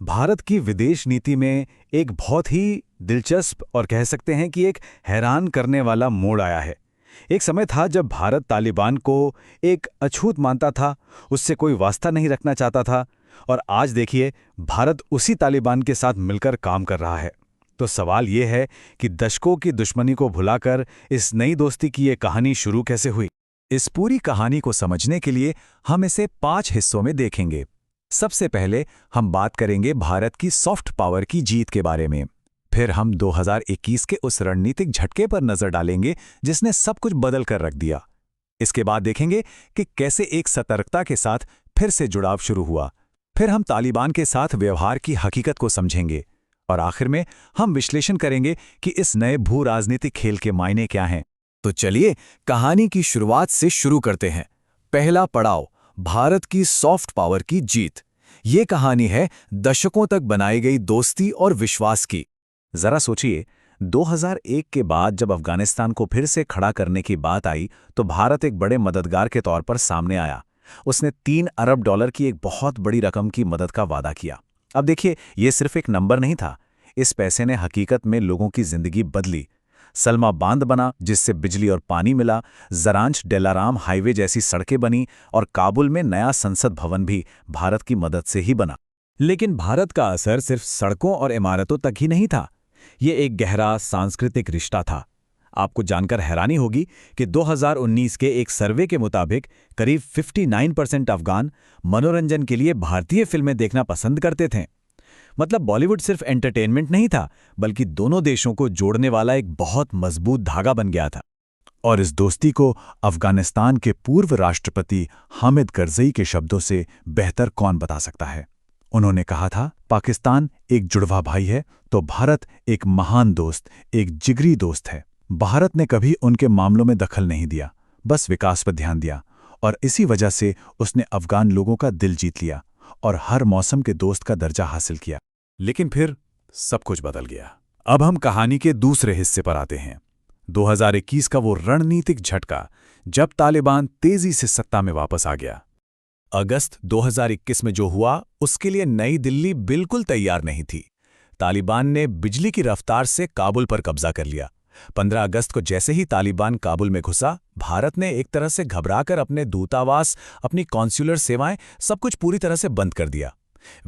भारत की विदेश नीति में एक बहुत ही दिलचस्प और कह सकते हैं कि एक हैरान करने वाला मोड़ आया है। एक समय था जब भारत तालिबान को एक अछूत मानता था, उससे कोई वास्ता नहीं रखना चाहता था, और आज देखिए भारत उसी तालिबान के साथ मिलकर काम कर रहा है। तो सवाल ये है कि दशकों की दुश्मनी को भुलाकर इस नई दोस्ती की ये कहानी शुरू कैसे हुई? इस पूरी कहानी को समझने के लिए हम इसे 5 हिस्सों में देखेंगे। सबसे पहले हम बात करेंगे भारत की सॉफ्ट पावर की जीत के बारे में। फिर हम 2021 के उस रणनीतिक झटके पर नजर डालेंगे जिसने सब कुछ बदल कर रख दिया। इसके बाद देखेंगे कि कैसे एक सतर्कता के साथ फिर से जुड़ाव शुरू हुआ। फिर हम तालिबान के साथ व्यवहार की हकीकत को समझेंगे और आखिर में हम विश्लेषण करेंगे कि इस नए भू राजनीतिक खेल के मायने क्या हैं। तो चलिए कहानी की शुरुआत से शुरू करते हैं। पहला पड़ाव, भारत की सॉफ्ट पावर की जीत। ये कहानी है दशकों तक बनाई गई दोस्ती और विश्वास की। जरा सोचिए, 2001 के बाद जब अफगानिस्तान को फिर से खड़ा करने की बात आई तो भारत एक बड़े मददगार के तौर पर सामने आया। उसने $3 अरब की एक बहुत बड़ी रकम की मदद का वादा किया। अब देखिए, ये सिर्फ एक नंबर नहीं था। इस पैसे ने हकीकत में लोगों की जिंदगी बदली। सलमा बांध बना जिससे बिजली और पानी मिला, जरांच डेलाराम हाईवे जैसी सड़कें बनी और काबुल में नया संसद भवन भी भारत की मदद से ही बना। लेकिन भारत का असर सिर्फ सड़कों और इमारतों तक ही नहीं था। ये एक गहरा सांस्कृतिक रिश्ता था। आपको जानकर हैरानी होगी कि 2019 के एक सर्वे के मुताबिक करीब 59% अफगान मनोरंजन के लिए भारतीय फिल्में देखना पसंद करते थे। मतलब बॉलीवुड सिर्फ एंटरटेनमेंट नहीं था, बल्कि दोनों देशों को जोड़ने वाला एक बहुत मजबूत धागा बन गया था। और इस दोस्ती को अफगानिस्तान के पूर्व राष्ट्रपति हामिद करज़ई के शब्दों से बेहतर कौन बता सकता है। उन्होंने कहा था, पाकिस्तान एक जुड़वा भाई है तो भारत एक महान दोस्त, एक जिगरी दोस्त है। भारत ने कभी उनके मामलों में दखल नहीं दिया, बस विकास पर ध्यान दिया, और इसी वजह से उसने अफगान लोगों का दिल जीत लिया और हर मौसम के दोस्त का दर्जा हासिल किया। लेकिन फिर सब कुछ बदल गया। अब हम कहानी के दूसरे हिस्से पर आते हैं। 2021 का वो रणनीतिक झटका जब तालिबान तेजी से सत्ता में वापस आ गया। अगस्त 2021 में जो हुआ उसके लिए नई दिल्ली बिल्कुल तैयार नहीं थी। तालिबान ने बिजली की रफ्तार से काबुल पर कब्जा कर लिया। 15 अगस्त को जैसे ही तालिबान काबुल में घुसा, भारत ने एक तरह से घबराकर अपने दूतावास, अपनी कॉन्सुलर सेवाएं, सब कुछ पूरी तरह से बंद कर दिया।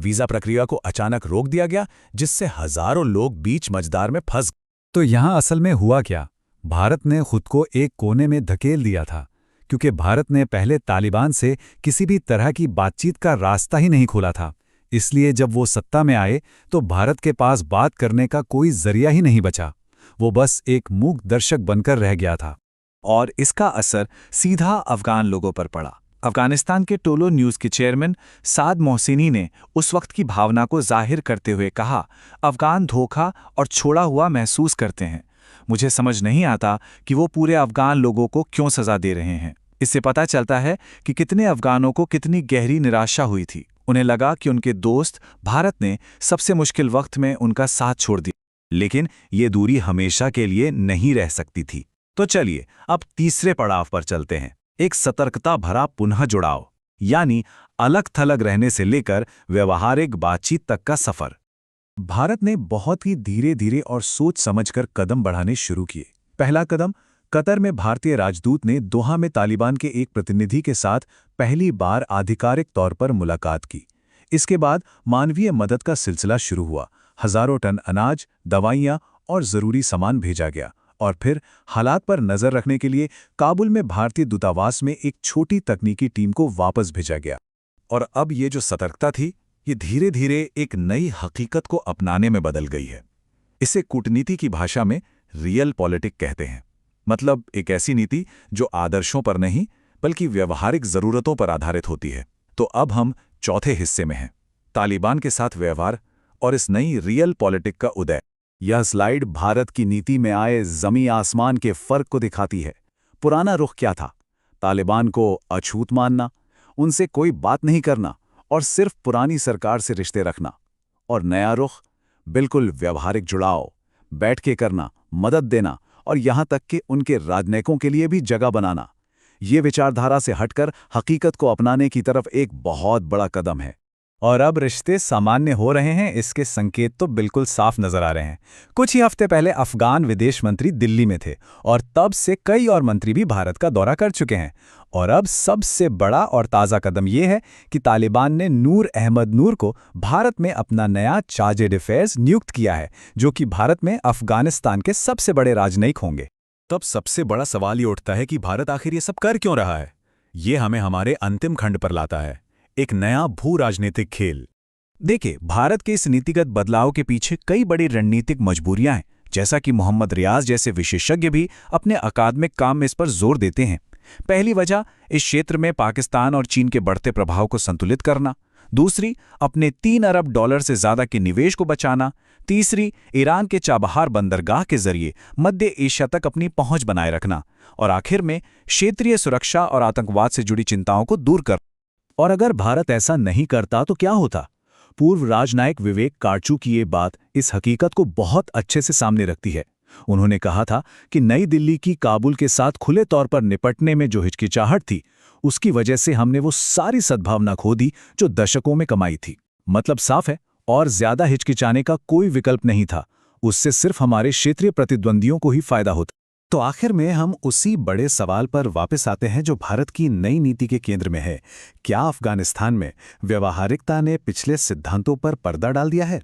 वीजा प्रक्रिया को अचानक रोक दिया गया, जिससे हजारों लोग बीच मझधार में फंस गए। तो यहाँ असल में हुआ क्या? भारत ने खुद को एक कोने में धकेल दिया था, क्योंकि भारत ने पहले तालिबान से किसी भी तरह की बातचीत का रास्ता ही नहीं खोला था। इसलिए जब वो सत्ता में आए तो भारत के पास बात करने का कोई जरिया ही नहीं बचा। वो बस एक मूक दर्शक बनकर रह गया था। और इसका असर सीधा अफगान लोगों पर पड़ा। अफगानिस्तान के टोलो न्यूज़ के चेयरमैन साद मोहसिनी ने उस वक्त की भावना को जाहिर करते हुए कहा, अफगान धोखा और छोड़ा हुआ महसूस करते हैं। मुझे समझ नहीं आता कि वो पूरे अफगान लोगों को क्यों सजा दे रहे हैं। इससे पता चलता है कि कितने अफगानों को कितनी गहरी निराशा हुई थी। उन्हें लगा कि उनके दोस्त भारत ने सबसे मुश्किल वक्त में उनका साथ छोड़ दिया। लेकिन ये दूरी हमेशा के लिए नहीं रह सकती थी। तो चलिए अब तीसरे पड़ाव पर चलते हैं। एक सतर्कता भरा पुनः जुड़ाव, यानी अलग थलग रहने से लेकर व्यवहारिक बातचीत तक का सफर। भारत ने बहुत ही धीरे धीरे और सोच समझकर कदम बढ़ाने शुरू किए। पहला कदम, कतर में भारतीय राजदूत ने दोहा में तालिबान के एक प्रतिनिधि के साथ पहली बार आधिकारिक तौर पर मुलाकात की। इसके बाद मानवीय मदद का सिलसिला शुरू हुआ। हजारों टन अनाज, दवाइयां और जरूरी सामान भेजा गया। और फिर हालात पर नजर रखने के लिए काबुल में भारतीय दूतावास में एक छोटी तकनीकी टीम को वापस भेजा गया। और अब ये जो सतर्कता थी, ये धीरे धीरे एक नई हकीकत को अपनाने में बदल गई है। इसे कूटनीति की भाषा में रियल पॉलिटिक कहते हैं। मतलब एक ऐसी नीति जो आदर्शों पर नहीं बल्कि व्यवहारिक जरूरतों पर आधारित होती है। तो अब हम चौथे हिस्से में हैं, तालिबान के साथ व्यवहार और इस नई रियल पॉलिटिक का उदय। यह स्लाइड भारत की नीति में आए जमी आसमान के फर्क को दिखाती है। पुराना रुख क्या था? तालिबान को अछूत मानना, उनसे कोई बात नहीं करना और सिर्फ पुरानी सरकार से रिश्ते रखना। और नया रुख, बिल्कुल व्यवहारिक जुड़ाव, बैठ के करना, मदद देना और यहां तक कि उनके राजनयिकों के लिए भी जगह बनाना। ये विचारधारा से हटकर हकीकत को अपनाने की तरफ एक बहुत बड़ा कदम है। और अब रिश्ते सामान्य हो रहे हैं, इसके संकेत तो बिल्कुल साफ नजर आ रहे हैं। कुछ ही हफ्ते पहले अफगान विदेश मंत्री दिल्ली में थे और तब से कई और मंत्री भी भारत का दौरा कर चुके हैं। और अब सबसे बड़ा और ताज़ा कदम यह है कि तालिबान ने नूर अहमद नूर को भारत में अपना नया चार्ज अफेयर्स नियुक्त किया है, जो कि भारत में अफगानिस्तान के सबसे बड़े राजनयिक होंगे। तब सबसे बड़ा सवाल ये उठता है कि भारत आखिर ये सब कर क्यों रहा है। ये हमें हमारे अंतिम खंड पर लाता है, एक नया भू राजनीतिक खेल। देखिए, भारत के इस नीतिगत बदलाव के पीछे कई बड़ी रणनीतिक मजबूरियां हैं, जैसा कि मोहम्मद रियाज जैसे विशेषज्ञ भी अपने अकादमिक काम में इस पर जोर देते हैं। पहली वजह, इस क्षेत्र में पाकिस्तान और चीन के बढ़ते प्रभाव को संतुलित करना। दूसरी, अपने 3 अरब डॉलर से ज्यादा के निवेश को बचाना। तीसरी, ईरान के चाबहार बंदरगाह के जरिए मध्य एशिया तक अपनी पहुंच बनाए रखना। और आखिर में क्षेत्रीय सुरक्षा और आतंकवाद से जुड़ी चिंताओं को दूर कर। और अगर भारत ऐसा नहीं करता तो क्या होता? पूर्व राजनायक विवेक कारचू की ये बात इस हकीकत को बहुत अच्छे से सामने रखती है। उन्होंने कहा था कि नई दिल्ली की काबुल के साथ खुले तौर पर निपटने में जो हिचकिचाहट थी, उसकी वजह से हमने वो सारी सद्भावना खो दी जो दशकों में कमाई थी। मतलब साफ है, और ज्यादा हिचकिचाने का कोई विकल्प नहीं था। उससे सिर्फ हमारे क्षेत्रीय प्रतिद्वंदियों को ही फायदा होता। तो आखिर में हम उसी बड़े सवाल पर वापस आते हैं जो भारत की नई नीति के केंद्र में है। क्या अफगानिस्तान में व्यवहारिकता ने पिछले सिद्धांतों पर पर्दा डाल दिया है?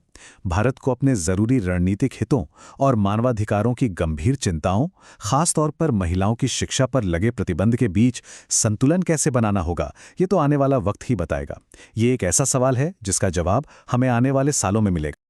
भारत को अपने जरूरी रणनीतिक हितों और मानवाधिकारों की गंभीर चिंताओं, खासतौर पर महिलाओं की शिक्षा पर लगे प्रतिबंध के बीच संतुलन कैसे बनाना होगा, ये तो आने वाला वक्त ही बताएगा। ये एक ऐसा सवाल है जिसका जवाब हमें आने वाले सालों में मिलेगा।